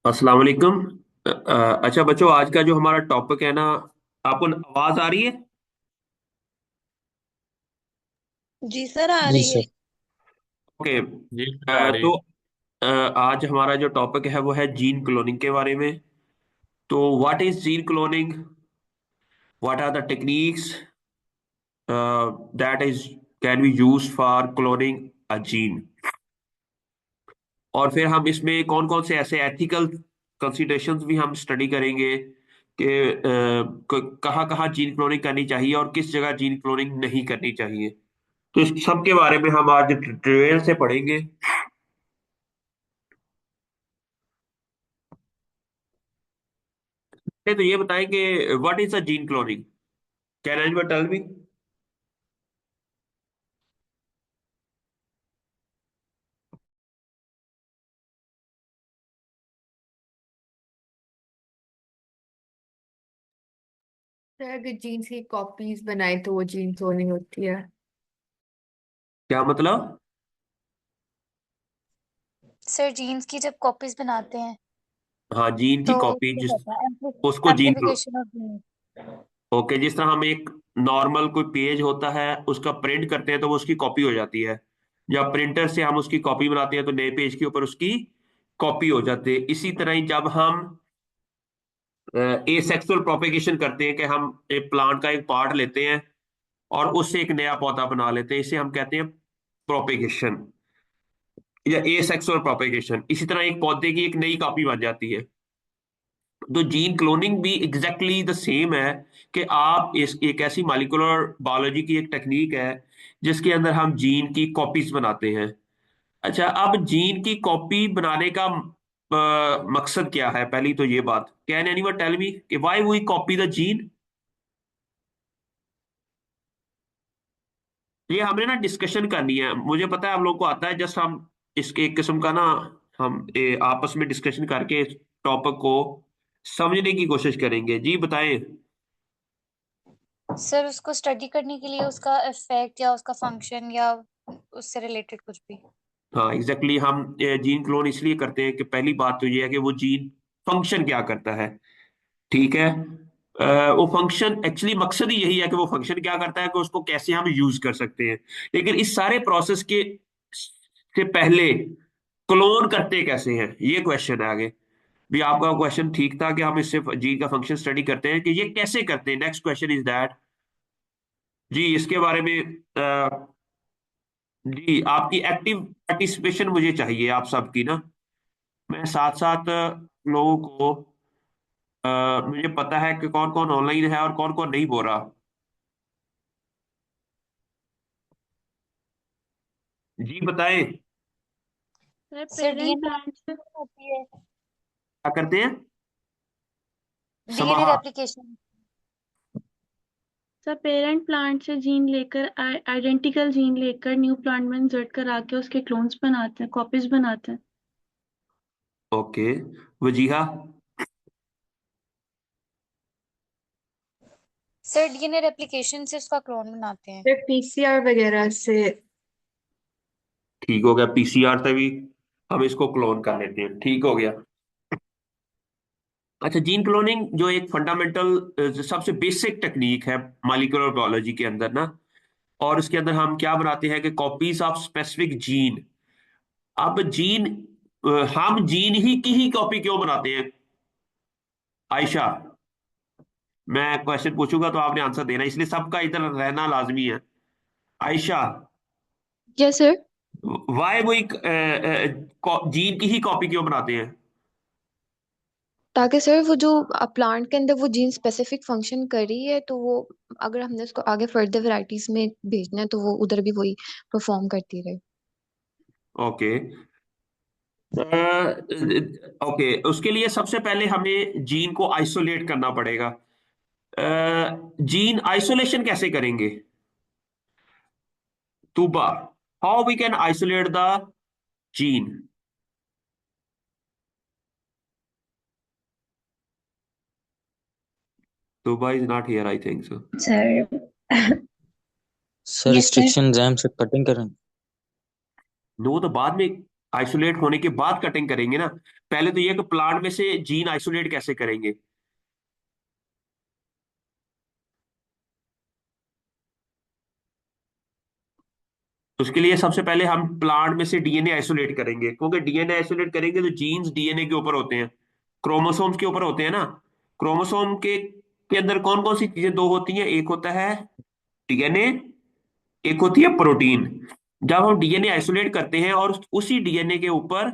अस्सलाम वालेकुम। अच्छा बच्चों, आज का जो हमारा टॉपिक है ना, आपको आवाज आ रही है? जी सर, आ जी रही है। सर। ओके। जी सर आ रही तो है। आज हमारा जो टॉपिक है वो है जीन क्लोनिंग के बारे में। तो what is gene cloning? What are the techniques that is can be use for cloning a gene? और फिर हम इसमें कौन कौन से ऐसे एथिकल कंसीडरेशंस भी हम स्टडी करेंगे कि कहाँ कहाँ जीन क्लोनिंग करनी चाहिए और किस जगह जीन क्लोनिंग नहीं करनी चाहिए। तो इस सब के बारे में हम आज डिटेल से पढ़ेंगे। तो ये बताएं कि what is a gene cloning? Can anyone tell me? Sir अगर जीन्स की कॉपीज बनाए तो वो जीन्स क्लोनिंग होती है। क्या मतलब? सर जीन्स की जब कॉपीज बनाते हैं हाँ, जीन की तो कॉपी क्या जिस कहते हैं, उसको जीन क्लो एम्प्लीफिकेशन ऑफ जीन। ओके, जिस तरह हम एक नॉर्मल कोई पेज होता है उसका प्रिंट करते हैं तो वो उसकी कॉपी हो जाती है। जब प्रिंटर से हम उसकी कॉपी बनाते हैं तो नए पेज के ऊपर उसकी कॉपी हो जाती है। इसी तरह ही जब हम एसेक्सुअल प्रोपेगेशन करते हैं कि हम एक प्लांट का एक पार्ट लेते हैं और उससे एक नया पौधा बना लेते हैं, इसे हम कहते हैं प्रोपेगेशन या एसेक्सुअल प्रोपेगेशन। इसी तरह एक पौधे की एक नई कॉपी बन जाती है। तो जीन क्लोनिंग भी एग्जैक्टली द सेम है कि आप इस एक ऐसी मॉलिक्यूलर बायोलॉजी की एक टेक्निक है जिसके अंदर हम जीन की कॉपीज बनाते हैं। अच्छा, अब जीन की कॉपी बनाने का मकसद क्या है? पहली तो ये बात, कैन एनीवन टेल मी कि why we copy the gene? ये हमने ना डिस्कशन करनी है। मुझे पता है आप लोगों को आता है, जस्ट हम इसके एक किस्म का ना हम आपस में डिस्कशन करके इस टॉपिक को समझने की कोशिश करेंगे। जी बताएं। सर उसको स्टडी करने के लिए उसका इफेक्ट या उसका फंक्शन या उससे रिलेटेड कुछ भी। हाँ एग्जैक्टली हम जीन क्लोन इसलिए करते हैं कि पहली बात तो ये है कि वो जीन फंक्शन क्या करता है। ठीक है। वो फंक्शन एक्चुअली मकसद ही यही है कि वो फंक्शन क्या करता है, कि उसको कैसे हम यूज कर सकते हैं। लेकिन इस सारे प्रोसेस के से पहले क्लोन करते कैसे हैं, ये क्वेश्चन है आगे। भी आपका क्वेश्चन ठीक था कि हम इससे जीन का फंक्शन स्टडी करते हैं, कि ये कैसे करते हैं। नेक्स्ट क्वेश्चन इज दैट, जी इसके बारे में जी आपकी एक्टिव पार्टिसिपेशन मुझे चाहिए आप सबकी ना। मैं साथ साथ लोगों को मुझे पता है कि कौन कौन ऑनलाइन है और कौन कौन नहीं बोल रहा। जी बताएं। Sir sir parent DNA plant से होती है। क्या करते हैं? DNA Samaha. Replication. Sir parent plant से जीन लेकर आइडेंटिकल जीन लेकर न्यू प्लांट में इंसर्ट करा के उसके क्लोन्स बनाते हैं, कॉपीज बनाते हैं। Okay. Wajiha. Sir DNA replication से उसका क्लोन बनाते हैं। सर पीसीआर वगैरह से। ठीक हो गया, पीसीआर से भी हम इसको क्लोन कर लेते हैं। ठीक हो गया। अच्छा, जीन क्लोनिंग जो एक फंडामेंटल सबसे बेसिक टेक्निक है मॉलिक्यूलर बायोलॉजी के अंदर ना, और उसके अंदर हम क्या बनाते हैं कि कॉपीज ऑफ स्पेसिफिक जीन। अब जीन हम जीन ही की ही कॉपी क्यों बनाते हैं? आयशा, मैं क्वेश्चन पूछूंगा तो आपने आंसर देना, इसलिए सबका इधर रहना लाजमी है। Ayesha, yes sir. वाई वही जीन की ही कॉपी क्यों बनाते हैं? ताकि सर वो जो प्लांट के अंदर वो जीन स्पेसिफिक फंक्शन कर रही है तो वो अगर हमने उसको आगे फर्दर वैरायटीज में भेजना है तो वो उधर भी वही परफॉर्म करती रहे। ओके। ओके, उसके लिए सबसे पहले हमें जीन को आइसोलेट करना पड़ेगा। जीन आइसोलेशन कैसे करेंगे? Tuba, how we can isolate the gene? Tuba is not here, I think so. Sir. Sir yes sir. Restriction जैम से कटिंग करें। वो तो बाद में आइसोलेट होने के बाद कटिंग करेंगे ना। पहले तो ये कि प्लांट में से जीन आइसोलेट कैसे करेंगे। उसके लिए सबसे पहले हम प्लांट में से डीएनए आइसोलेट करेंगे, क्योंकि डीएनए आइसोलेट करेंगे तो जीन्स डीएनए के ऊपर होते हैं, क्रोमोसोम्स के ऊपर होते हैं ना। क्रोमोसोम के अंदर कौन कौन सी चीजें दो होती हैं, एक होता है डीएनए, एक होती है प्रोटीन। जब हम डीएनए आइसोलेट करते हैं और उसी डीएनए के ऊपर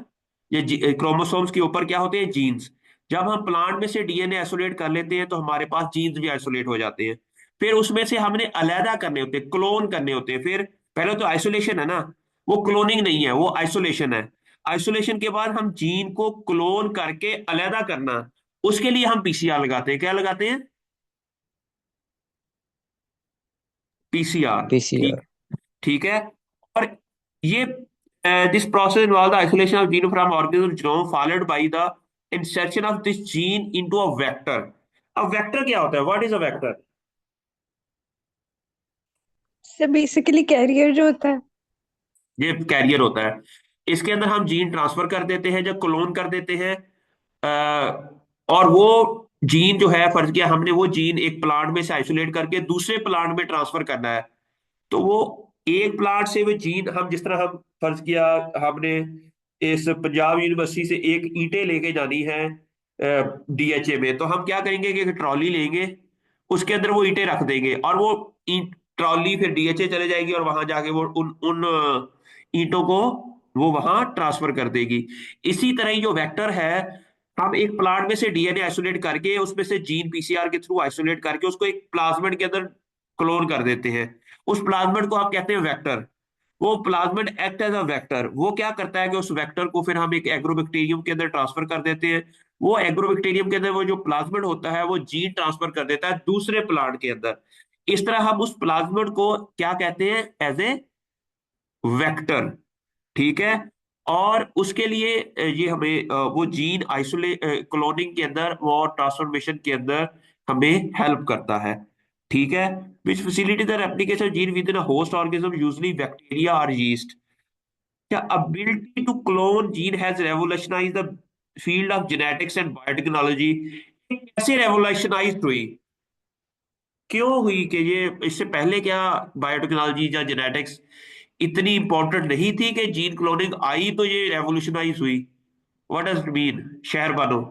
या क्रोमोसोम्स के ऊपर क्या होते हैं, जीन्स। जब हम प्लांट में से डीएनए आइसोलेट कर लेते हैं तो हमारे पास जीन्स भी आइसोलेट हो जाते हैं। फिर उसमें से हमने अलहदा करने होते हैं, क्लोन करने होते हैं। फिर पहले तो आइसोलेशन है ना, वो क्लोनिंग नहीं है, वो आइसोलेशन है। आइसोलेशन के बाद हम जीन को क्लोन करके अलहदा करना, उसके लिए हम पीसीआर लगाते हैं। क्या लगाते हैं, पीसीआर। पीसीआर। ठीक, ठीक है। और ये this process involve the isolation of gene from organism genome followed by the insertion of this gene into a vector। अब वेक्टर क्या होता है, व्हाट इज अ वेक्टर। से बेसिकली कैरियर जो होता है। ये कैरियर होता है, इसके अंदर हम जीन ट्रांसफर कर देते हैं, जब क्लोन कर देते हैं। और वो जीन जो है, फर्ज किया हमने वो जीन एक प्लांट में से आइसोलेट करके दूसरे प्लांट में ट्रांसफर करना है। तो वो एक प्लांट से वो जीन, हम जिस तरह हम फर्ज किया हमने इस पंजाब यूनिवर्सिटी से एक ईंटें लेके जानी है डीएचए में, तो हम क्या करेंगे कि एक ट्रॉली लेंगे, उसके अंदर वो ईंटें रख देंगे और वो ईंट ट्रॉली फिर डीएचए चले जाएगी और वहां जाके वो उन उन ईंटों को वो वहां ट्रांसफर कर देगी। इसी तरह ही जो वेक्टर है, हम एक प्लांट में से डीएनए आइसोलेट करके उसमें से जीन पीसीआर के थ्रू आइसोलेट करके उसको एक प्लाज्मिड के अंदर क्लोन कर देते हैं। उस प्लाज्मिड को आप कहते हैं वेक्टर। वो plasmid act as a vector, वो क्या करता है कि उस वेक्टर को फिर हम एक एग्रोबैक्टीरियम के अंदर ट्रांसफर कर देते हैं। वो एग्रोबैक्टीरियम के अंदर वो जो प्लाज्मिड होता है वो जीन ट्रांसफर कर देता है दूसरे प्लांट के अंदर। इस तरह हम उस प्लाज्मिड को क्या कहते हैं, एज ए वेक्टर। ठीक है। और उसके लिए ये हमें वो जीन आइसोले क्लोनिंग के अंदर, वो ट्रांसफॉर्मेशन के अंदर हमें हेल्प करता है। ठीक है। Which facility the replication gene within host organism usually bacteria और यीस्ट। क्या ability to clone gene has revolutionized the field of genetics and biotechnology। ये कैसे रेवोल्यूशनाइज हुई, क्यों हुई कि ये, इससे पहले क्या बायोटेक्नोलॉजी या जेनेटिक्स इतनी इंपॉर्टेंट नहीं थी कि जीन क्लोनिंग आई तो ये रेवोल्यूशनाइज हुई। व्हाट डज इट मीन, शहर बनो।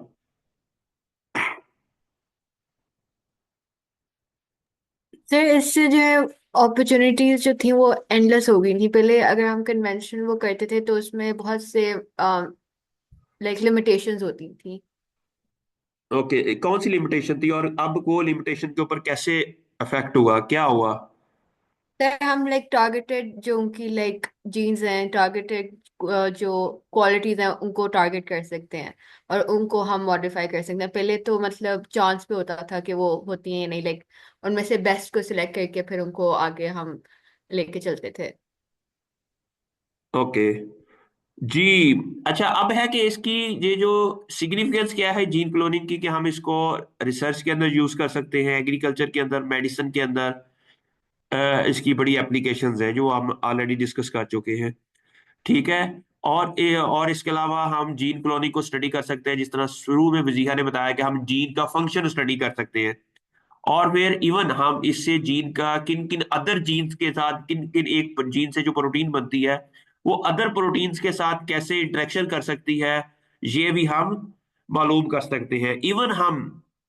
सर इससे जो है अपॉर्चुनिटीज जो थी वो एंडलेस हो गई थी। पहले अगर हम कन्वेंशन वो करते थे तो उसमें बहुत से लाइक लिमिटेशंस होती थी। ओके, कौन सी लिमिटेशन थी और अब वो लिमिटेशन के ऊपर कैसे अफेक्ट हुआ, क्या हुआ। सर हम लाइक टारगेटेड जो उनकी लाइक जीन्स हैं, टारगेटेड जो क्वालिटीज हैं उनको टारगेट कर सकते हैं और उनको हम मॉडिफाई कर सकते हैं। पहले तो मतलब चांस पे होता था कि वो होती हैं नहीं, लाइक उनमें से बेस्ट को सिलेक्ट करके फिर उनको आगे हम लेके चलते थे। ओके जी। अच्छा, अब है कि इसकी ये जो सिग्निफिकेंस क्या है जीन क्लोनिंग की, कि हम इसको रिसर्च के अंदर यूज कर सकते हैं, एग्रीकल्चर के अंदर, मेडिसिन के अंदर। इसकी बड़ी एप्लीकेशंस हैं जो हम ऑलरेडी डिस्कस कर चुके हैं। ठीक है। और इसके अलावा हम जीन क्लोनिंग को स्टडी कर सकते हैं, जिस तरह शुरू में वजीहा ने बताया कि हम जीन का फंक्शन स्टडी कर सकते हैं। और फिर इवन हम इससे जीन का किन किन अदर जीन्स के साथ, किन किन एक जीन से जो प्रोटीन बनती है वो अदर प्रोटीन्स के साथ कैसे इंटरेक्शन कर सकती है, ये भी हम मालूम कर सकते हैं। इवन हम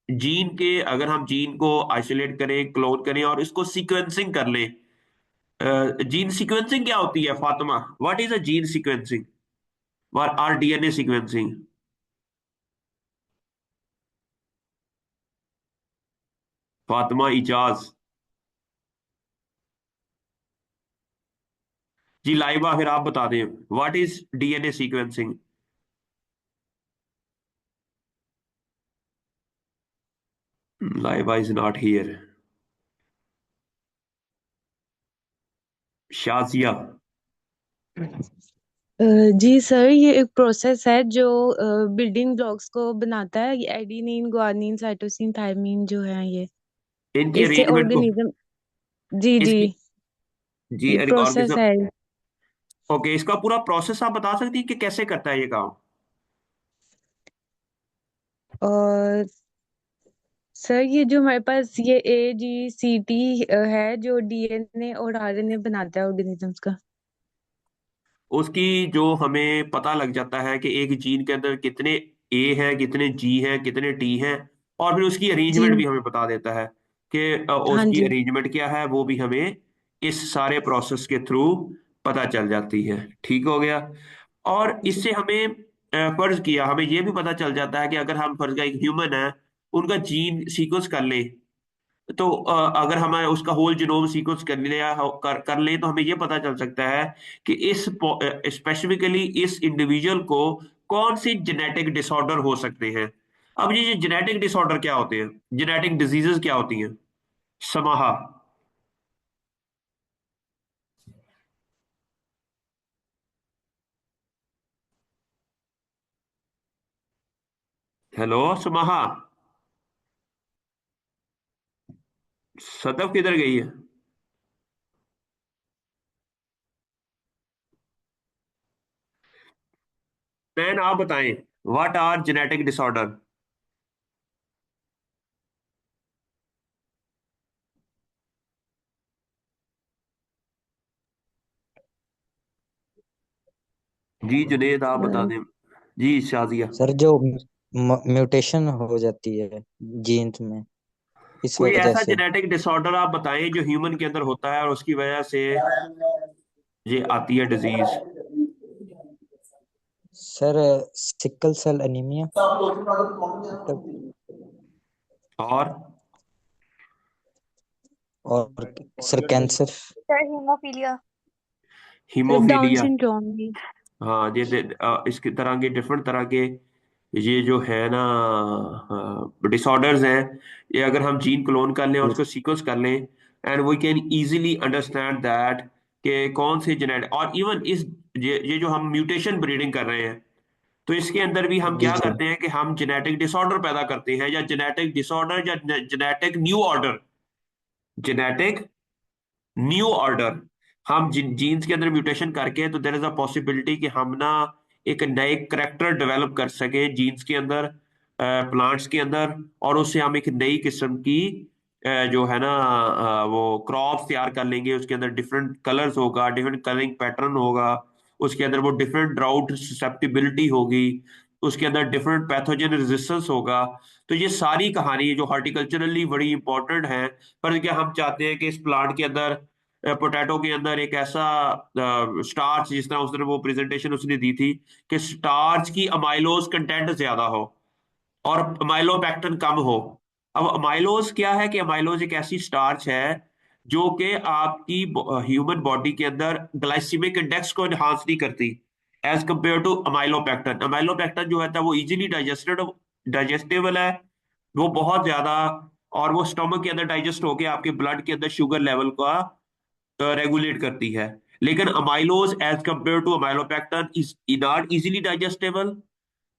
जीन के, अगर हम जीन को आइसोलेट करें, क्लोन करें और इसको सीक्वेंसिंग कर लें। जीन सीक्वेंसिंग क्या होती है Fatima, what is a gene sequencing और डीएनए सीक्वेंसिंग। फातिमा इजाज जी, लाइबा फिर आप बता दें what is DNA sequencing. Laiba is not here. Shazia. जी सर, ये एक प्रोसेस है जो बिल्डिंग ब्लॉक्स को बनाता है। ये एडेनिन, गुआनिन, साइटोसिन, थायमीन जो है ये इनकी इससे अरेंजमेंट को, ऑर्गेनिज्म। जी जी, इसकी, जी एक प्रोसेस ऑर्गेनिज्म। है। ओके, इसका पूरा प्रोसेस आप बता सकती हैं कि कैसे करता है ये काम? और सर ये जो हमारे पास ये AGCT है जो DNA और RNA बनाता है ऑर्गेनिजम्स का। उसकी जो हमें पता लग जाता है कि एक जीन के अंदर कितने ए हैं, कितने जी हैं, कितने टी हैं, और फिर उसकी जी अरेंजमेंट भी हमें बता देता है कि हाँ उसकी जी। अरेंजमेंट क्या है, वो भी हमें इस सारे प्रोसेस के थ्रू पता चल जाती है। ठीक हो गया। और जी इससे हमें फर्ज किया हमें ये भी पता चल जाता है कि अगर हम फर्ज का एक ह्यूमन है, उनका जीन सीक्वेंस कर लें, तो अगर हमें उसका होल जीनोम सीक्वेंस कर लिया कर लें, तो हमें ये पता चल सकता है कि इस स्पेसिफिकली इस इंडिविजुअल को कौन सी जेनेटिक डिसऑर्डर हो सकते हैं। अब ये जेनेटिक डिसऑर्डर क्या होते हैं, जेनेटिक डिजीजेस क्या होती हैं? समाहा। हेलो समाहा, सदफ किधर गई है? मैन आप बताएं, व्हाट आर जेनेटिक डिसऑर्डर? जी जुनेद आप बता सर दें। जी शाजिया। सर जो म्यूटेशन हो जाती है जीन्स में इस कोई वजह ऐसा से। जेनेटिक डिसऑर्डर आप बताएं जो ह्यूमन के अंदर होता है और उसकी वजह से ये आती है disease. Sir sickle cell anaemia मतलब। और और sir cancer. Sir haemophilia. Sir down haemophilia. Syndrome भी। हाँ इसकी तरह के डिफरेंट तरह के ये जो है ना डिसऑर्डर्स हैं, ये अगर हम जीन क्लोन कर लें और उसको सीक्वेंस कर लें, and we can easily understand that कि कौन से जेनेटिक, और इवन इस ये जो हम म्यूटेशन ब्रीडिंग कर रहे हैं, तो इसके अंदर भी हम जी क्या जी। करते हैं कि हम जेनेटिक डिसऑर्डर पैदा करते हैं, या जेनेटिक डिसऑर्डर या genetic new order, genetic new order. हम जीन्स के अंदर म्यूटेशन करके, तो देर इज अ पॉसिबिलिटी कि हम ना एक नए करेक्टर डेवलप कर सके जीन्स के अंदर, प्लांट्स के अंदर, और उससे हम एक नई किस्म की जो है ना वो क्रॉप्स तैयार कर लेंगे। उसके अंदर डिफरेंट कलर्स होगा, डिफरेंट कलरिंग पैटर्न होगा, उसके अंदर वो डिफरेंट ड्राउट ससेप्टिबिलिटी होगी, उसके अंदर डिफरेंट पैथोजन रेजिस्टेंस होगा। तो ये सारी कहानी जो हॉर्टिकल्चरली बड़ी इंपॉर्टेंट है, पर क्या हम चाहते हैं कि इस प्लांट के अंदर, पोटैटो के अंदर एक ऐसा स्टार्च, जिस तरह उसने वो प्रेजेंटेशन उसने दी थी कि स्टार्च की अमाइलोज कंटेंट ज्यादा हो और अमाइलोपेक्टिन कम हो। अब अमाइलोज क्या है कि अमाइलोज एक ऐसी स्टार्च है जो कि आपकी ह्यूमन बॉडी के अंदर ग्लाइसीमिक इंडेक्स को इनहांस नहीं करती as compare to amylopectin. Amylopectin जो है वो इजीली डाइजेस्टेबल है, वो बहुत ज्यादा, और वो स्टमक के अंदर डाइजेस्ट होके आपके ब्लड के अंदर शुगर लेवल का रेगुलेट करती है। लेकिन amylose as compare to amylopectin is not easily digestible.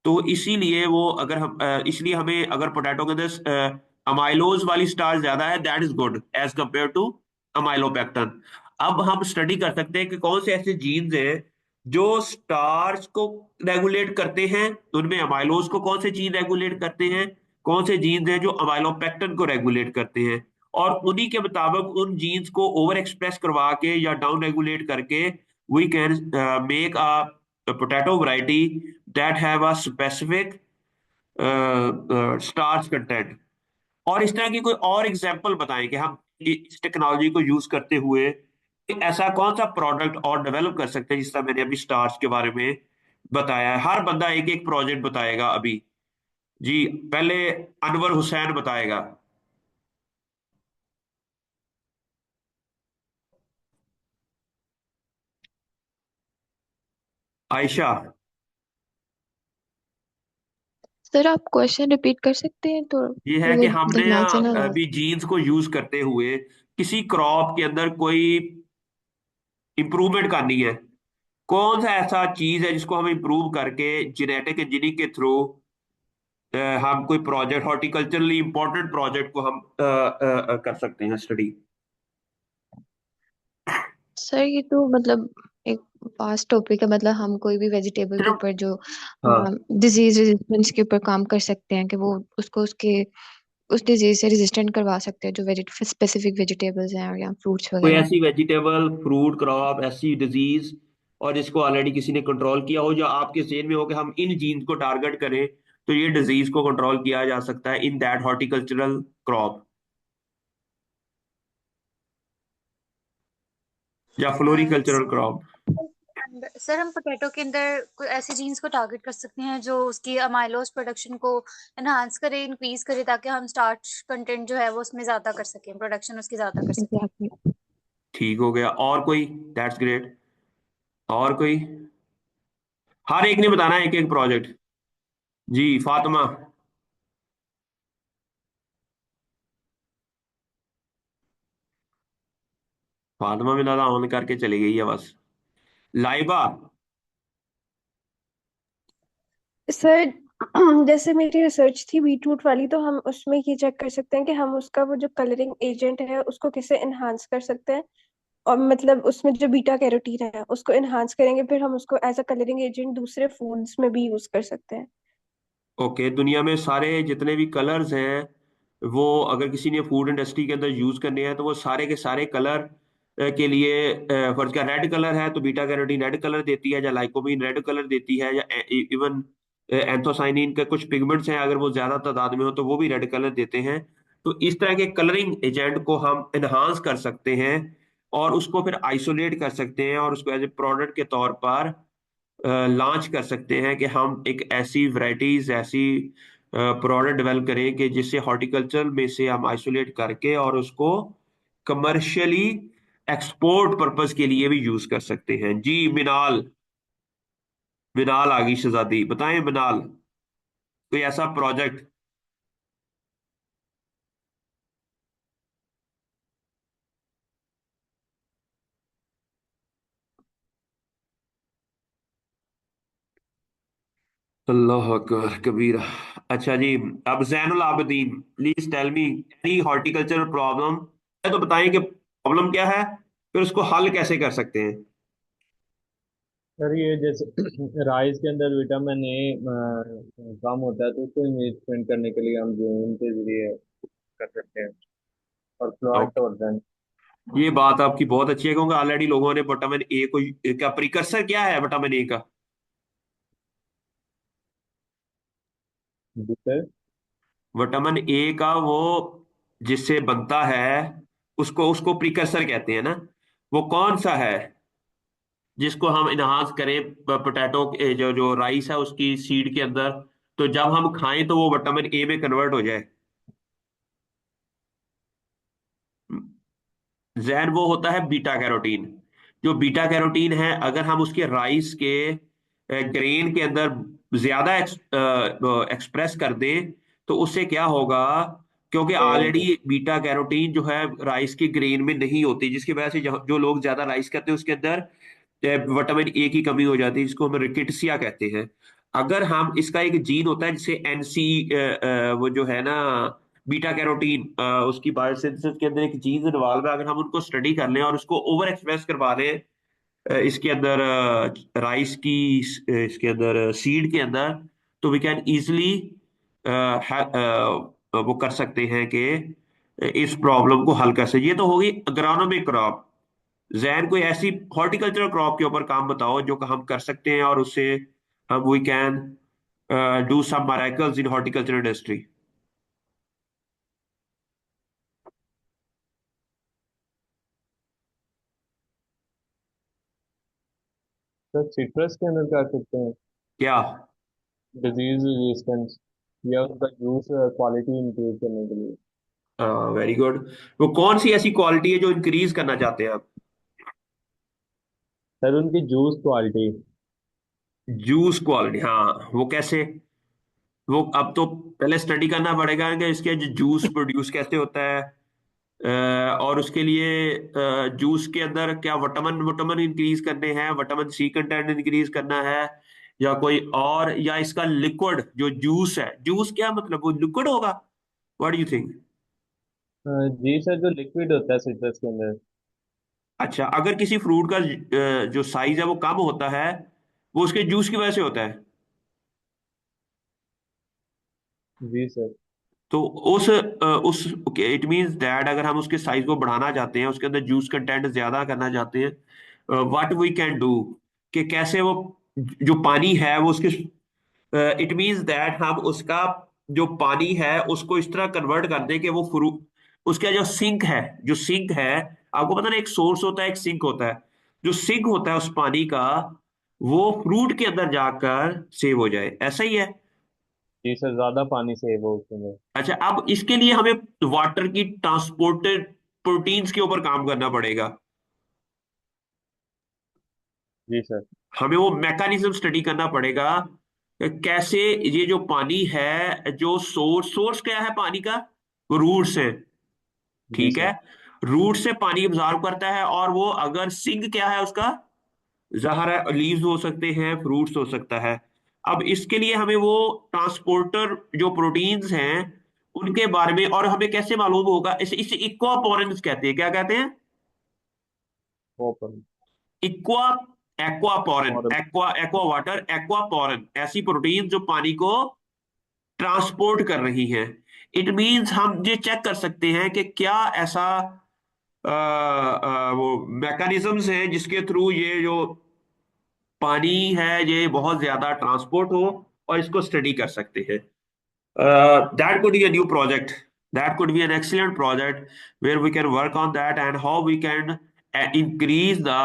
तो इसीलिए वो अगर हम इसलिए हमें अगर पोटैटो के अंदर अमाइलोज वाली स्टार्च ज्यादा है, that is good as compare to amylopectin. अब हम स्टडी कर सकते हैं कि कौन से ऐसे जीन्स हैं जो स्टार्च को रेगुलेट करते हैं, उनमें अमाइलोज को कौन से जीन रेगुलेट करते हैं, कौन से जीन्स हैं जो अमाइलोपेक्टिन को रेगुलेट करते हैं, और उन्हीं के मुताबिक उन जीन्स को ओवर एक्सप्रेस करवा के या डाउन रेगुलेट करके we can make a potato variety that have a specific starch content. और इस तरह की कोई और एग्जांपल बताएं कि हम इस टेक्नोलॉजी को यूज करते हुए ऐसा कौन सा प्रोडक्ट और डेवलप कर सकते हैं, जिस तरह मैंने अभी स्टार्च के बारे में बताया है। हर बंदा एक एक प्रोजेक्ट बताएगा अभी। जी पहले अनवर हुसैन बताएगा। आयशा। सर आप क्वेश्चन रिपीट कर सकते हैं तो ये है कि वो हमने दरम्यान से ना आवाज। अभी जीन्स को यूज करते हुए किसी क्रॉप के अंदर कोई इंप्रूवमेंट करनी है, कौन सा ऐसा चीज है जिसको हम इंप्रूव करके जेनेटिक इंजीनियरिंग के थ्रू हम कोई प्रोजेक्ट, हॉर्टिकल्चरली इंपॉर्टेंट प्रोजेक्ट को हम कर सकते हैं स्टडी। सर ये तो मतलब एक वास्ट टॉपिक है, मतलब हम कोई भी वेजिटेबल के सिर्फ ऊपर जो हाँ, डिजीज रेजिस्टेंस के ऊपर काम कर सकते हैं कि वो उसको उसके उस डिजीज से रेजिस्टेंट करवा सकते हैं, जो स्पेसिफिक वेजिटेबल्स हैं या फ्रूट्स कोई वगैरह। ऐसी वेजिटेबल फ्रूट क्रॉप ऐसी डिजीज और जिसको ऑलरेडी किसी ने कंट्रोल किया हो, जो आपके जेहन में हो कि हम इन जीन्स को टारगेट करें तो ये डिजीज को कंट्रोल किया जा सकता है इन दैट हॉर्टिकल्चरल क्रॉप या फ्लोरिकल्चरल क्रॉप। सर हम पोटैटो के अंदर कोई ऐसी जीन्स को टारगेट कर सकते हैं जो उसकी अमाइलोज प्रोडक्शन को एनहांस करे, इंक्रीज करे, ताकि हम स्टार्च कंटेंट जो है वो उसमें ज्यादा कर सकें, प्रोडक्शन उसकी ज्यादा कर सकें। एग्जैक्टली। ठीक हो गया, और कोई? That's great. और कोई? हर एक ने बताना है एक एक प्रोजेक्ट। जी फातिमा। फातिमा में दादा ऑन करके चली गई है बस। लाइबा। सर जैसे मेरी रिसर्च थी बीटरूट वाली, तो हम उसमें ये चेक कर सकते हैं कि हम उसका वो जो कलरिंग एजेंट है उसको कैसे एनहांस कर सकते हैं। और मतलब उसमें जो बीटा कैरोटीन है उसको एनहांस करेंगे, फिर हम उसको एज अ कलरिंग एजेंट दूसरे फूड्स में भी यूज कर सकते हैं। ओके, दुनिया में सारे जितने भी कलर्स हैं वो अगर किसी ने फूड इंडस्ट्री के अंदर यूज करने हैं तो वो सारे के सारे कलर के लिए फर्ज का रेड कलर है तो बीटा कैरोटीन रेड कलर देती है, या लाइकोपीन रेड कलर देती है, या इवन एंथोसाइनिन के कुछ पिगमेंट्स हैं अगर वो ज्यादा तादाद में हो तो वो भी रेड कलर देते हैं। तो इस तरह के कलरिंग एजेंट को हम एनहांस कर सकते हैं और उसको फिर आइसोलेट कर सकते हैं और उसको एज ए प्रोडक्ट के तौर पर लॉन्च कर सकते हैं कि हम एक ऐसी वैरायटीज ऐसी प्रोडक्ट डेवलप करें कि जिससे हॉर्टिकल्चर में से हम आइसोलेट करके और उसको कमर्शियली एक्सपोर्ट पर्पस के लिए भी यूज कर सकते हैं। जी मिनाल। मिनाल आगी शहजादी, बताएं मिनाल कोई ऐसा प्रोजेक्ट। अल्लाह अकबर कबीरा। अच्छा जी, अब Zainul Abideen, please tell me any horticultural problem. तो बताएं कि प्रॉब्लम क्या है, फिर उसको हल कैसे कर सकते हैं। सर ये जैसे राइस के अंदर विटामिन ए कम होता है, तो उसको इन्वेस्टमेंट करने के लिए हम ड्रोन के जरिए कर सकते हैं, और फ्लड ओके, और देन ये बात आपकी बहुत अच्छी है क्योंकि ऑलरेडी लोगों ने विटामिन ए को, क्या प्रिकर्सर क्या है विटामिन ए का? सर। विटामिन ए का वो जिससे बनता है उसको उसको प्रिकर्सर कहते हैं ना। वो कौन सा है जिसको हम इनहांस करें पोटैटो जो जो राइस है उसकी सीड के अंदर, तो जब हम खाएं तो वो विटामिन ए में कन्वर्ट हो जाए। जैन वो होता है बीटा कैरोटीन। जो बीटा कैरोटीन है अगर हम उसके राइस के ग्रेन के अंदर ज्यादा एक्सप्रेस कर दें तो उससे क्या होगा, क्योंकि ऑलरेडी बीटा कैरोटीन जो है राइस के ग्रेन में नहीं होती, जिसकी वजह से जो लोग ज्यादा राइस करते हैं उसके अंदर विटामिन ए की कमी हो जाती है, जिसको हम रिकेट्सिया कहते हैं। अगर हम इसका एक जीन होता है जिसे एनसी वो जो है ना बीटा कैरोटीन, उसकी बायोसिंथेसिस के अंदर एक जीन इन्वॉल्व है, अगर हम उनको स्टडी कर लें और उसको ओवर एक्सप्रेस करवा दें इसके अंदर राइस की इसके अंदर सीड के अंदर, तो वी कैन इजिली वो कर सकते हैं कि इस प्रॉब्लम को हल कर सके। ये तो होगी अग्रानोमिक क्रॉप। जैन कोई ऐसी हॉर्टिकल्चरल क्रॉप के ऊपर काम बताओ जो हम कर सकते हैं और उससे हम we can do some miracles in horticulture industry. Sir citrus के अंदर कर सकते हैं क्या? डिजीज रेजिस्टेंस, या उसका जूस क्वालिटी इंक्रीज करने के लिए। Very good. वो कौन सी ऐसी क्वालिटी है जो इंक्रीज करना चाहते हैं आप? सर उनकी जूस क्वालिटी। जूस क्वालिटी, हाँ वो कैसे? वो अब तो पहले स्टडी करना पड़ेगा कि इसके जूस प्रोड्यूस कैसे होता है, और उसके लिए जूस के अंदर क्या विटामिन विटामिन इंक्रीज करने हैं, विटामिन सी कंटेंट इंक्रीज करना है, या कोई और, या इसका लिक्विड जो जूस है, जूस क्या मतलब वो लिक्विड होगा? What do you think? जी सर, जो लिक्विड होता है सिट्रस के अंदर। अच्छा, अगर किसी फ्रूट का जो साइज है वो कम होता है, वो उसके जूस की वजह से होता है। जी सर। तो उस इट मींस दैट अगर हम उसके साइज को बढ़ाना चाहते हैं, उसके अंदर जूस कंटेंट ज्यादा करना चाहते हैं, व्हाट वी कैन डू, कि कैसे वो जो पानी है वो उसके, इट मींस दैट हम उसका जो पानी है उसको इस तरह कन्वर्ट कर दें कि वो फ्रूट, उसका जो सिंक है, आपको पता ना, एक सोर्स होता है एक सिंक होता है, जो सिंक होता है उस पानी का, वो फ्रूट के अंदर जाकर सेव हो जाए, ऐसा ही है। जी सर, ज्यादा पानी सेव हो उसमें। अच्छा, अब इसके लिए हमें वाटर की ट्रांसपोर्टेड प्रोटीन्स के ऊपर काम करना पड़ेगा। जी सर। हमें वो मैकेनिज्म स्टडी करना पड़ेगा कि कैसे ये जो पानी है, जो सोर्स क्या है पानी का, वो रूट्स है। जी ठीक है, सर। रूट से पानी अब्जॉर्ब करता है, और वो अगर सिंक क्या है उसका, जहर है, लीव्स हो सकते हैं, फ्रूट्स हो सकता है। अब इसके लिए हमें वो ट्रांसपोर्टर जो प्रोटीन्स हैं उनके बारे में, और हमें कैसे मालूम होगा, इसे इक्वापोरेंस कहते हैं, क्या कहते हैं? ओपन। इक्वा एक्वापोरेन, और एक्वा वाटर, एक्वापोरेन, ऐसी प्रोटीन जो पानी को ट्रांसपोर्ट कर रही है। इट मींस हम ये चेक कर सकते हैं कि क्या ऐसा वो मैकेनिज्म्स हैं जिसके थ्रू ये जो पानी है ये बहुत ज्यादा ट्रांसपोर्ट हो, और इसको स्टडी कर सकते हैं। That could be a new project. That could be an excellent project where we can work on that and how we can increase the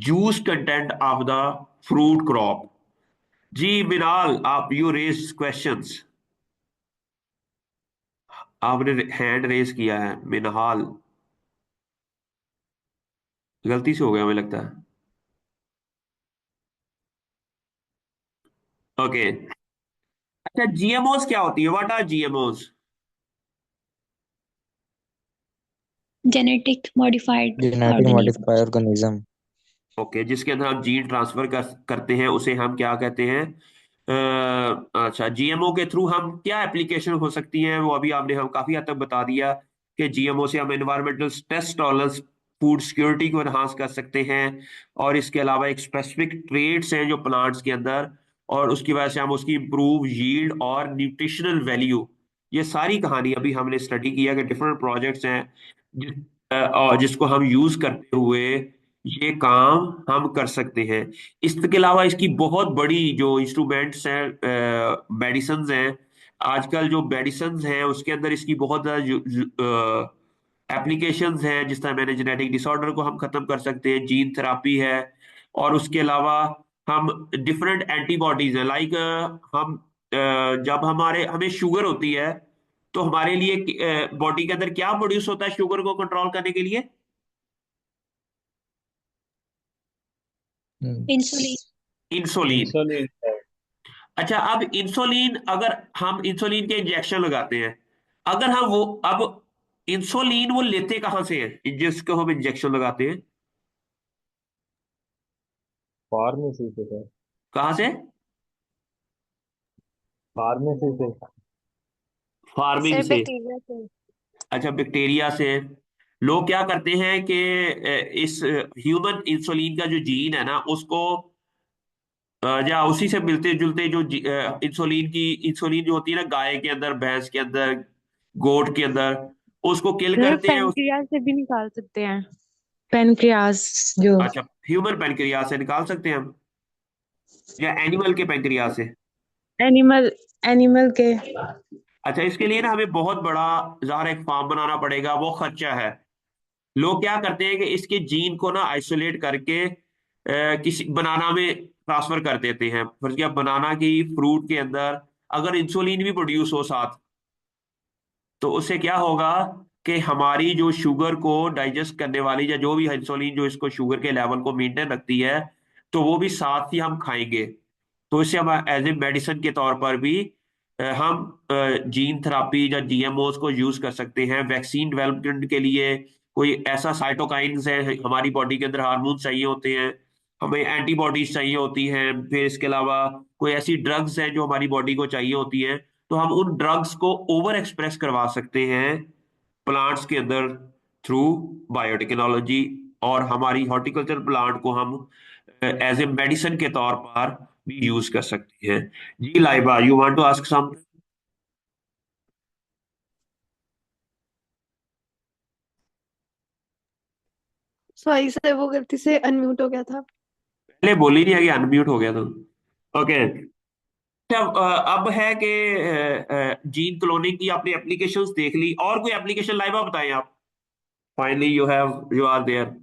juice content of the fruit crop. जी बिलाल, आप you raise questions, आपने hand raise किया है मिनहाल, गलती से हो गया मुझे लगता है। ओके, अच्छा, जीएमओस क्या होती है? What are GMOs? Genetic modified genetic organism. Modify organism. Okay, जिसके अंदर हम जीन ट्रांसफर करते हैं उसे हम क्या कहते हैं? अच्छा, जीएमओ के थ्रू हम क्या एप्लीकेशन हो सकती है, वो अभी आपने हम काफी हद तक बता दिया कि जीएमओ से हम environmental stress tolerance, food security को एनहांस कर सकते हैं, और इसके अलावा एक स्पेसिफिक ट्रेड्स हैं जो प्लांट्स के अंदर, और उसकी वजह से हम उसकी इंप्रूव यील्ड और न्यूट्रिशनल वैल्यू, ये सारी कहानी अभी हमने स्टडी किया कि डिफरेंट प्रोजेक्ट्स हैं और जिसको हम यूज करते हुए ये काम हम कर सकते हैं। इसके अलावा इसकी बहुत बड़ी जो इंस्ट्रूमेंट्स हैं, मेडिसिन हैं, आजकल जो मेडिसिन हैं उसके अंदर इसकी बहुत ज़्यादा एप्लीकेशंस हैं, जिस तरह मैंने जेनेटिक डिसऑर्डर को हम खत्म कर सकते हैं, जीन थेरापी है, और उसके अलावा हम डिफरेंट एंटीबॉडीज हैं, लाइक हम जब हमें शुगर होती है, तो हमारे लिए बॉडी के अंदर क्या प्रोड्यूस होता है शुगर को कंट्रोल करने के लिए? इंसुलिन। इंसुलिन। इंसुलिन। अच्छा, अब इंसुलिन, अगर हम इंसुलिन के इंजेक्शन लगाते हैं, अगर हम वो अब इंसुलिन वो लेते कहाँ से हैं जिसको हम इंजेक्शन लगाते हैं? फार्मेसी से सर। कहाँ से? फार्मेसी से। फार्मिंग सर से। बैक्टीरिया से। अच्छा, बैक्टीरिया से। लोग क्या करते हैं कि इस ह्यूमन इंसुलिन का जो जीन है ना उसको, या उसी से मिलते जुलते जो इंसुलिन जो होती है ना गाय के अंदर, भैंस के अंदर, गोट के अंदर, उसको किल सर करते हैं पेनक्रियास से भी निकाल सकते हैं, पेनक्रियास जो। अच्छा, ह्यूमन पेनक्रियास से निकाल सकते हैं हम, या एनिमल के पेनक्रियास से? एनिमल एनिमल के। अच्छा, इसके लिए ना हमें बहुत बड़ा ज़ाहिर एक फार्म बनाना पड़ेगा, वो खर्चा है। लोग क्या करते हैं कि इसके जीन को ना आइसोलेट करके किसी बनाना में ट्रांसफर कर देते हैं, फिर क्या बनाना की फ्रूट के अंदर अगर इंसुलिन भी प्रोड्यूस हो साथ, तो उससे क्या होगा कि हमारी जो शुगर को डाइजेस्ट करने वाली, या जो भी इंसुलिन जो इसको शुगर के लेवल को मेंटेन रखती है, तो वो भी साथ ही हम खाएंगे। तो इससे हम एज ए मेडिसिन के तौर पर भी हम जीन थेरापी या जीएमओस को यूज कर सकते हैं वैक्सीन डेवलपमेंट के लिए। कोई ऐसा साइटोकाइंस है, हमारी बॉडी के अंदर हार्मोन चाहिए होते हैं, हमें एंटीबॉडीज चाहिए होती हैं, फिर इसके अलावा कोई ऐसी ड्रग्स हैं जो हमारी बॉडी को चाहिए होती हैं, तो हम उन ड्रग्स को ओवर एक्सप्रेस करवा सकते हैं प्लांट्स के अंदर थ्रू बायोटेक्नोलॉजी और हमारी हॉर्टिकल्चर प्लांट को हम एज ए मेडिसिन के तौर पर भी यूज कर सकते हैं। जी Laiba, you want to ask something? Sorry sir, वो गलती से अनम्यूट हो गया था। पहले बोली नहीं है कि अनम्यूट हो गया तो। ओके। अब है कि जीन क्लोनिंग की आपने एप्लीकेशंस देख ली, और कोई एप्लीकेशन लाइबा बताएं आप। Finally you are there.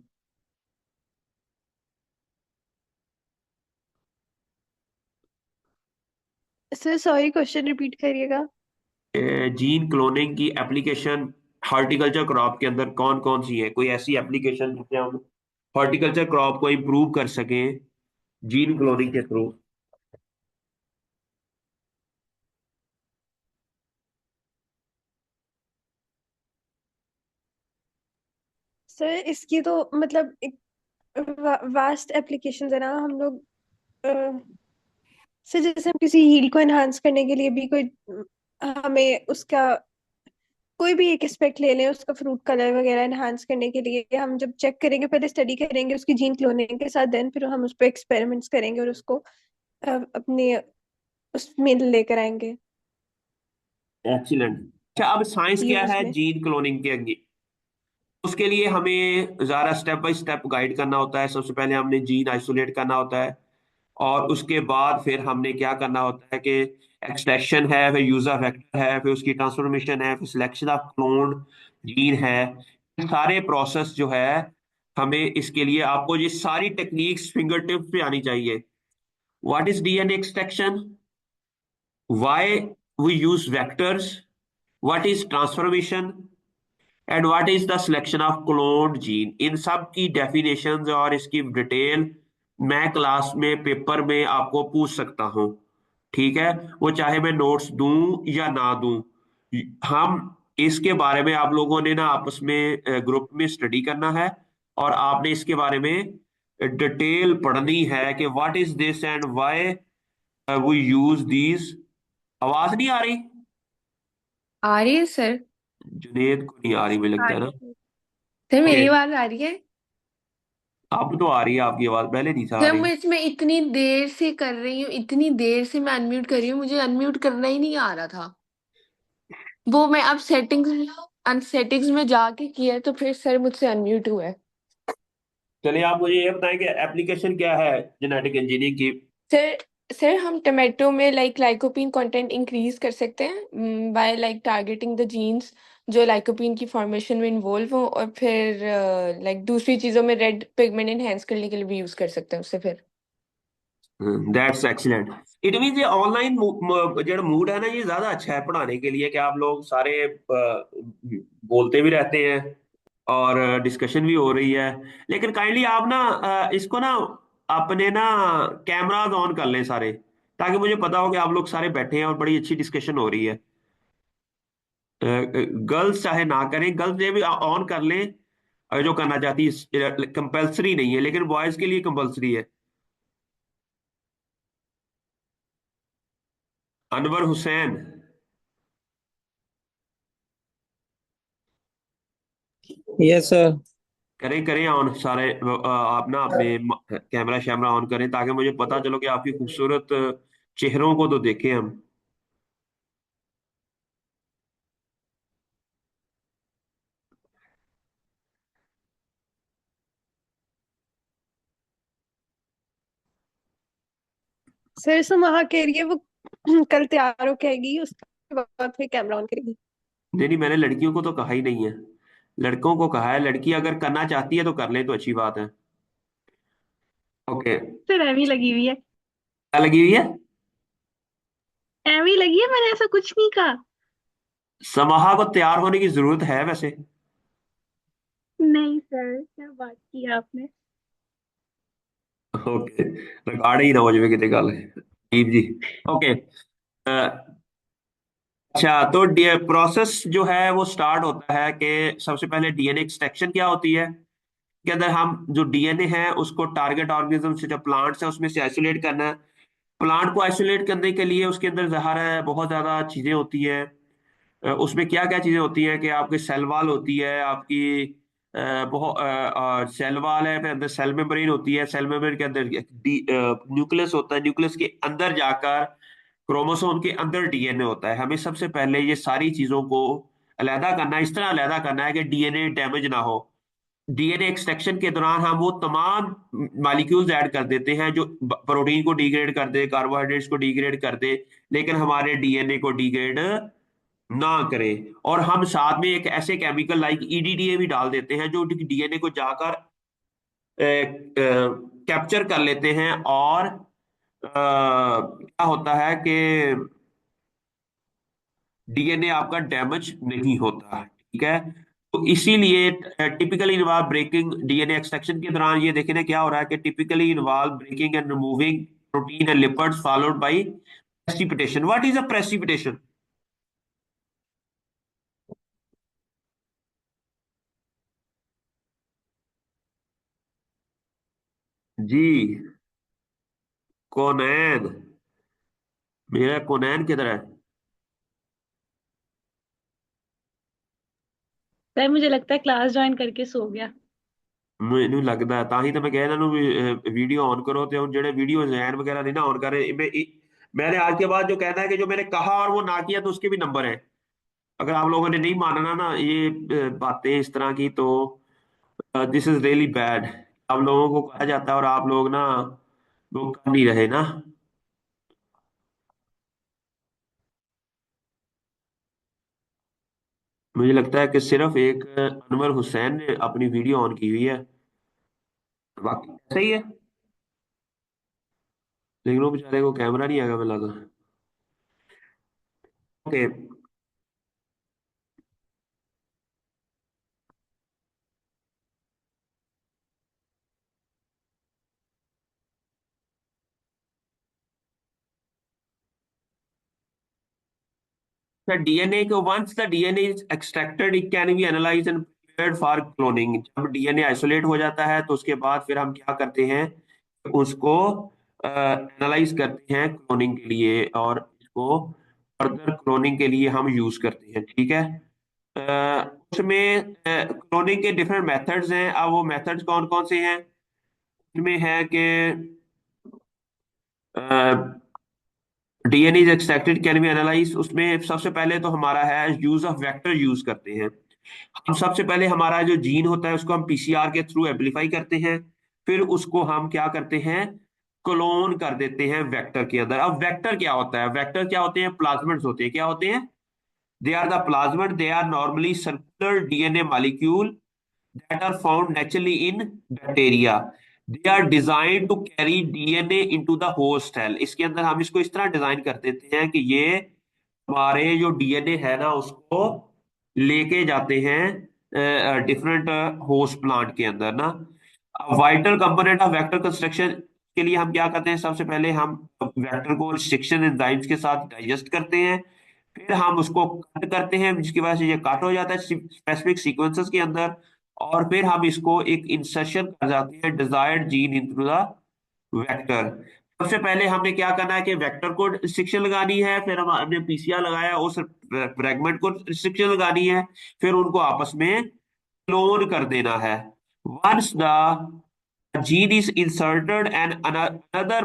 Sir sorry, question repeat करिएगा। जीन क्लोनिंग की एप्लीकेशन हॉर्टिकल्चर क्रॉप के अंदर कौन कौन सी है? कोई ऐसी एप्लीकेशन जिससे हम हॉर्टिकल्चर क्रॉप को इम्प्रूव कर सकें जीन क्लोनिंग के थ्रू? सर इसकी तो मतलब एक वास्ट एप्लीकेशन है ना। हम लोग सर जैसे हम किसी हील को एनहांस करने के लिए भी कोई हमें उसका कोई भी एक एस्पेक्ट ले लें, उसका फ्रूट कलर वगैरह एनहांस करने के लिए हम जब चेक करेंगे, पहले स्टडी करेंगे उसकी जीन क्लोनिंग के साथ, देन फिर हम उस पर एक्सपेरिमेंट्स करेंगे और उसको अपने उसमें लेकर आएंगे एक्सीलेंट। अच्छा, अब साइंस क्या यूज है में। जीन क्लोनिंग के आगे? उसके लिए हमें ज़रा स्टेप बाय स्टेप गाइड करना होता है। सबसे पहले हमने जीन आइसोलेट करना होता है, और उसके बाद फिर हमने क्या करना होता है कि एक्सट्रैक्शन है, फिर यूजर वेक्टर है, फिर उसकी ट्रांसफॉर्मेशन है, फिर सिलेक्शन ऑफ क्लोन जीन है। ये सारे प्रोसेस जो है, हमें इसके लिए आपको ये सारी टेक्निक्स फिंगर टिप्स पे आनी चाहिए। What is DNA extraction, why we use vectors, what is transformation, and what is the selection of cloned gene. इन सब की डेफिनेशंस और इसकी डिटेल मैं क्लास में पेपर में आपको पूछ सकता हूँ। ठीक है, वो चाहे मैं नोट्स दूं या ना दूं। हम इसके बारे में आप लोगों ने ना आपस में ग्रुप में स्टडी करना है, और आपने इसके बारे में डिटेल पढ़नी है कि what is this and why we use these. आवाज नहीं आ रही? आ रही है सर। जुनेद को नहीं आ रही, मुझे आ लगता है रही ना। है। सर ओके, मेरी आवाज आ रही है? अब तो आ रही है आपकी आवाज, पहले नहीं था आ सर रही। मैं इतनी देर से कर रही हूँ, इतनी देर से मैं अनम्यूट कर रही हूँ, मुझे अनम्यूट करना ही नहीं आ रहा था। वो मैं अब सेटिंग्स में जाके किया तो फिर सर मुझसे अनम्यूट हुआ है। चलिए, आप मुझे ये बताएं कि एप्लीकेशन क्या है जेनेटिक इंजीनियरिंग की? सर सर हम टमाटो में लाइकोपीन कंटेंट इंक्रीज कर सकते हैं बाय टारगेटिंग द जीन्स जो लाइकोपीन की फॉर्मेशन में इन्वॉल्व हो, और फिर दूसरी चीजों में रेड पिगमेंट एनहेंस करने के लिए भी यूज कर सकते हैं उससे फिर। That's excellent. इट मीन ये ऑनलाइन जो मूड है ना, ये ज्यादा अच्छा है पढ़ाने के लिए, कि आप लोग सारे बोलते भी रहते हैं और डिस्कशन भी हो रही है। लेकिन काइंडली आप ना इसको ना अपने ना कैमराज ऑन कर लें सारे, ताकि मुझे पता हो कि आप लोग सारे बैठे हैं और बड़ी अच्छी डिस्कशन हो रही है। गर्ल्स चाहे ना करें, गर्ल्स ये भी ऑन कर लें जो करना चाहती है। कंपलसरी नहीं है, लेकिन बॉयज के लिए कंपलसरी है। Anwar Hussain, yes sir. करें करें ऑन सारे। आप ना अपने कैमरा शैमरा ऑन करें, ताकि मुझे पता चलो कि आपकी खूबसूरत चेहरों को तो देखें हम। सर सुमहा कह रही है वो कल तैयार होके आएगी, उसके बाद फिर कैमरा ऑन करेगी। नहीं नहीं, मैंने लड़कियों को तो कहा ही नहीं है, लड़कों को कहा है। लड़की अगर करना चाहती है तो कर ले, तो अच्छी बात है। ओके। सर एवी लगी हुई है। क्या लगी हुई है? एवी लगी है, मैंने ऐसा कुछ नहीं कहा। समाहा को तैयार होने की जरूरत है वैसे। नहीं सर, क्या बात की आपने। ओके, रिकॉर्ड ही ना हो जाए कितने गल जी जी। ओके। अच्छा, तो प्रोसेस जो है वो स्टार्ट होता है कि सबसे पहले डीएनए एक्सट्रैक्शन क्या होती है, के अंदर हम जो डीएनए है उसको टारगेट ऑर्गेनिज्म से, जो प्लांट्स है उसमें से आइसोलेट करना है। प्लांट को आइसोलेट करने के लिए उसके अंदर ज़ाहिर है बहुत ज़्यादा चीज़ें होती है। उसमें क्या क्या चीज़ें होती हैं कि आपकी सेल वॉल होती है, आपकी बहुत सेल वाल है, फिर अंदर सेल मेम्ब्रेन होती है, सेल मेम्ब्रेन के अंदर न्यूक्लियस होता है, न्यूक्लियस के अंदर जाकर क्रोमोसोम के अंदर डीएनए होता है। हमें सबसे पहले ये सारी चीजों को अलहदा करना है, इस तरह अलहदा करना है कि डीएनए डैमेज ना हो। डीएनए एक्सट्रैक्शन के दौरान हम वो तमाम मॉलिक्यूल्स ऐड कर देते हैं जो प्रोटीन को डिग्रेड कर दे, कार्बोहाइड्रेट्स को डिग्रेड कर दे, लेकिन हमारे डीएनए को डिग्रेड ना करे। और हम साथ में एक ऐसे केमिकल लाइक ईडीडीए भी डाल देते हैं जो डीएनए को जाकर कैप्चर कर लेते हैं, और क्या होता है कि डीएनए आपका डैमेज नहीं होता। ठीक है, तो इसीलिए typically involve breaking DNA extraction के दौरान ये देखें ना क्या हो रहा है कि typically involve breaking and removing protein and lipids followed by precipitation. What is a precipitation? जी, कोनैन। मेरा कोनैन किधर है? सर मुझे लगता है क्लास ज्वाइन करके सो गया। ਮੈਨੂੰ ਲੱਗਦਾ ਹੈ, ਤਾਂ ਹੀ ਤਾਂ ਮੈਂ ਕਹਿ ਇਹਨਾਂ ਨੂੰ ਵੀ वीडियो ऑन करो। तो ਜਿਹੜੇ वीडियो जैन वगैरह नहीं ना ऑन कर रहे, मैंने आज के बाद जो कहना है कि जो मैंने कहा और वो ना किया तो उसके भी नंबर है। अगर आप लोगों ने नहीं मानना ना ये बातें इस तरह की, तो दिस इज रियली बैड। आप लोगों को कहा जाता है और आप लोग ना वो कर नहीं रहे ना। मुझे लगता है कि सिर्फ एक अनवर हुसैन ने अपनी वीडियो ऑन की हुई है, बाकी सही है। लेकिन वो बेचारे को कैमरा नहीं आएगा, मिला था। ओके। The DNA को once the DNA is extracted, it can be analyzed and prepared for cloning। जब डीएनए आइसोलेट हो जाता है तो उसके बाद फिर हम क्या करते हैं, उसको एनालाइज करते हैं क्लोनिंग के लिए, और इसको फर्दर क्लोनिंग के लिए हम यूज करते हैं। ठीक है, उसमें क्लोनिंग के डिफरेंट मेथड्स हैं। अब वो मेथड्स कौन कौन से हैं? उसमें है कि DNA is extracted can be analyse. उसमें सबसे पहले तो हमारा है यूज ऑफ वेक्टर यूज करते हैं। हम सबसे पहले हमारा जो जीन होता है उसको हम पीसीआर के थ्रू एम्पलीफाई करते हैं, फिर उसको हम क्या करते हैं, क्लोन कर देते हैं वेक्टर के अंदर। अब वेक्टर क्या होता है? वेक्टर क्या होते हैं? प्लाज्मिड्स होते हैं। क्या होते हैं? They are the plasmid, they are normally circular DNA molecule that are found naturally in bacteria। They are designed to carry DNA into the host cell। इसके अंदर हम इसको इस तरह डिजाइन कर देते हैं कि ये हमारे जो डीएनए है ना उसको लेके जाते हैं डिफरेंट होस्ट प्लांट के अंदर ना। Vital component of vector construction के लिए हम क्या करते हैं, सबसे पहले हम वेक्टर को रिस्ट्रिक्शन एंजाइम्स के साथ डाइजेस्ट करते हैं, फिर हम उसको कट करते हैं जिसकी वजह से ये कट हो जाता है स्पेसिफिक सीक्वेंसेस के अंदर, और फिर हम इसको एक इंसर्शन कर जाते हैं desired gene into the vector. सबसे पहले हमने क्या करना है कि वेक्टर को रिस्ट्रिक्शन लगानी है, फिर हमने पीसीआर लगाया उस फ्रेगमेंट को रिस्ट्रिक्शन लगानी है, फिर उनको आपस में क्लोन कर देना है। Once the gene is inserted and another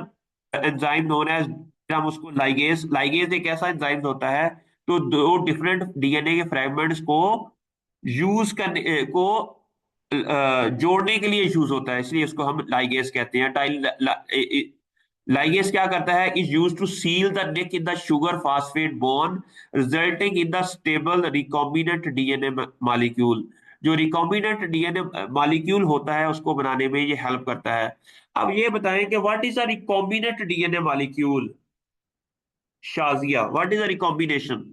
enzyme known as, हम उसको लाइगेज, लाइगेज एक ऐसा एंजाइम होता है तो दो डिफरेंट डीएनए के फ्रेगमेंट्स को यूज करने को जोड़ने के लिए यूज होता है, इसलिए उसको हम लाइगेज कहते हैं। लाइगेज क्या करता है, is use to seal the nick in the sugar phosphate bond resulting in the stable recombinant DNA molecule. जो रिकॉम्बिनेंट डीएनए मॉलिक्यूल होता है उसको बनाने में ये हेल्प करता है। अब ये बताएं कि what is a recombinant DNA molecule? Shazia, what is a recombination?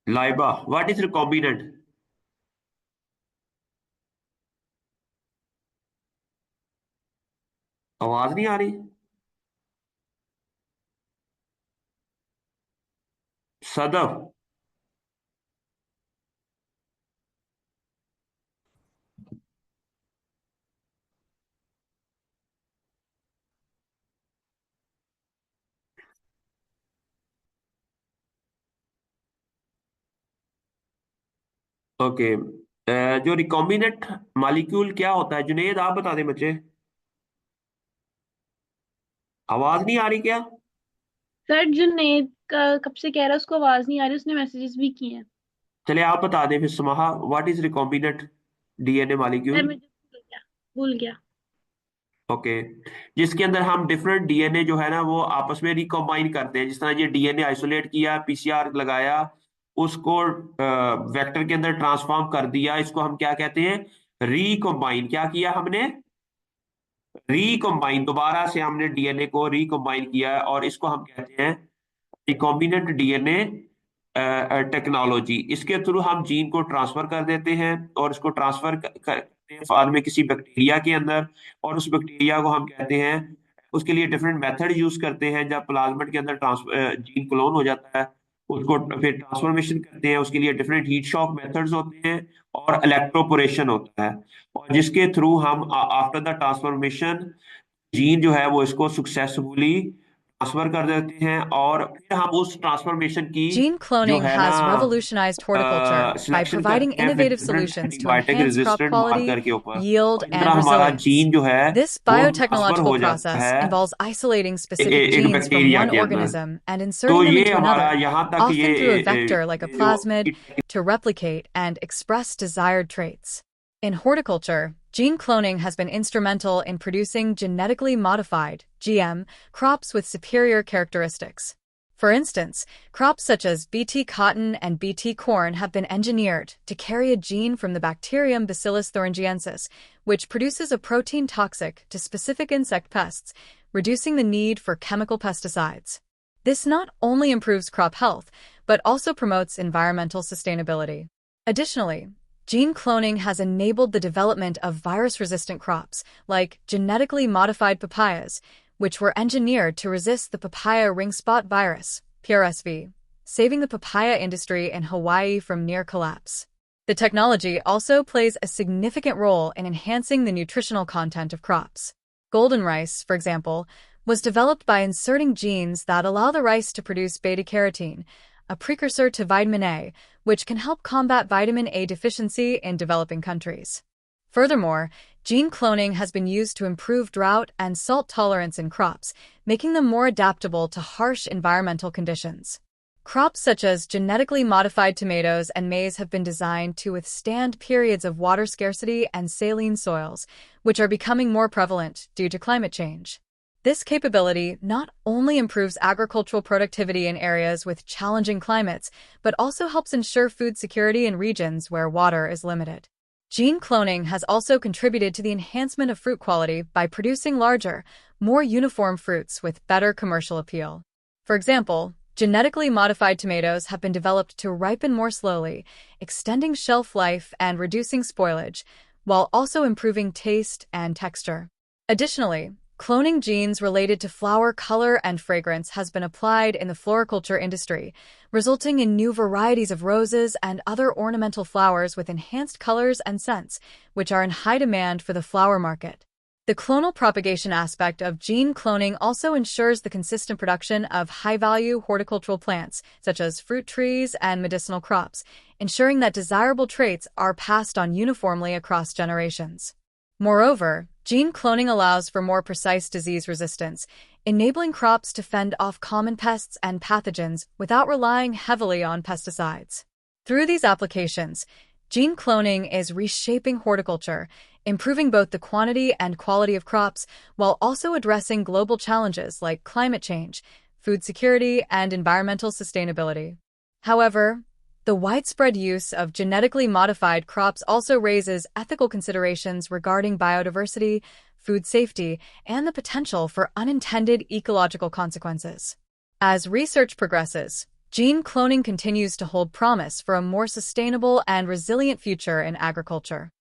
Laiba, what is recombinant? आवाज नहीं आ रही? सदफ। ओके। जो रिकॉम्बिनेंट मालिक्यूल क्या होता है जुनेद, आप बता दें बच्चे। आवाज नहीं आ रही क्या? सर जुनेद का कब से कह रहा है, उसको आवाज नहीं आ रही, उसने मैसेजेस भी किए हैं। चले आप बता दें फिर Samaha, what is recombinant DNA sir molecule? मुझे भूल गया। ओके। जिसके अंदर हम डिफरेंट डीएनए जो है ना वो आपस में रिकॉम्बाइन करते हैं। जिस तरह ये डीएनए आइसोलेट किया, पीसीआर लगाया, उसको वेक्टर के अंदर ट्रांसफॉर्म कर दिया, इसको हम क्या कहते हैं? रिकॉम्बाइन। क्या किया हमने? रिकॉम्बाइन। दोबारा से हमने डीएनए को रिकॉम्बाइन किया और इसको हम कहते हैं रिकॉम्बिनेंट डीएनए टेक्नोलॉजी। इसके थ्रू हम जीन को ट्रांसफर कर देते हैं और इसको ट्रांसफर करते हैं फार्म में किसी बैक्टीरिया के अंदर, और उस बैक्टीरिया को हम कहते हैं, उसके लिए डिफरेंट मेथड यूज करते हैं। जब प्लाज्मिड के अंदर जीन क्लोन हो जाता है उसको फिर ट्रांसफॉर्मेशन करते हैं, उसके लिए डिफरेंट हीट शॉक मेथड्स होते हैं और इलेक्ट्रोपोरेशन होता है, और जिसके थ्रू हम आफ्टर द ट्रांसफॉर्मेशन जीन जो है वो इसको सक्सेसफुली ट्रांसफर कर देते हैं, और फिर हम उस ट्रांसफॉर्मेशन की Gene जो cloning है ना has revolutionized horticulture by selection providing करते हैं अपने innovative different solutions to antibiotic enhance crop resistant quality, marker के ऊपर, yield, और इस तरह and हमारा resilience. जीन जो है This वो ट्रांसफर biotechnological हो जाता process है involves isolating specific एक genes from बैक्टीरिया one के अंदर। organism and तो inserting them ये into हमारा another, यहाँ तक ये often through a vector like a जो plasmid, to replicate and express desired traits. In horticulture, gene cloning has been instrumental in producing genetically modified (GM) crops with superior characteristics. For instance, crops such as Bt cotton and Bt corn have been engineered to carry a gene from the bacterium Bacillus thuringiensis, which produces a protein toxic to specific insect pests, reducing the need for chemical pesticides. This not only improves crop health, but also promotes environmental sustainability. Additionally, gene cloning has enabled the development of virus-resistant crops, like genetically modified papayas, which were engineered to resist the papaya ring spot virus, PRSV, saving the papaya industry in Hawaii from near collapse. The technology also plays a significant role in enhancing the nutritional content of crops. Golden rice, for example, was developed by inserting genes that allow the rice to produce beta-carotene, a precursor to vitamin A, which can help combat vitamin A deficiency in developing countries. Furthermore, gene cloning has been used to improve drought and salt tolerance in crops, making them more adaptable to harsh environmental conditions. Crops such as genetically modified tomatoes and maize have been designed to withstand periods of water scarcity and saline soils, which are becoming more prevalent due to climate change. This capability not only improves agricultural productivity in areas with challenging climates, but also helps ensure food security in regions where water is limited. Gene cloning has also contributed to the enhancement of fruit quality by producing larger, more uniform fruits with better commercial appeal. For example, genetically modified tomatoes have been developed to ripen more slowly, extending shelf life and reducing spoilage, while also improving taste and texture. Additionally, cloning genes related to flower color and fragrance has been applied in the floriculture industry, resulting in new varieties of roses and other ornamental flowers with enhanced colors and scents, which are in high demand for the flower market. The clonal propagation aspect of gene cloning also ensures the consistent production of high-value horticultural plants, such as fruit trees and medicinal crops, ensuring that desirable traits are passed on uniformly across generations. Moreover, gene cloning allows for more precise disease resistance, enabling crops to fend off common pests and pathogens without relying heavily on pesticides. Through these applications, gene cloning is reshaping horticulture, improving both the quantity and quality of crops, while also addressing global challenges like climate change, food security, and environmental sustainability. However, the widespread use of genetically modified crops also raises ethical considerations regarding biodiversity, food safety, and the potential for unintended ecological consequences. As research progresses, gene cloning continues to hold promise for a more sustainable and resilient future in agriculture.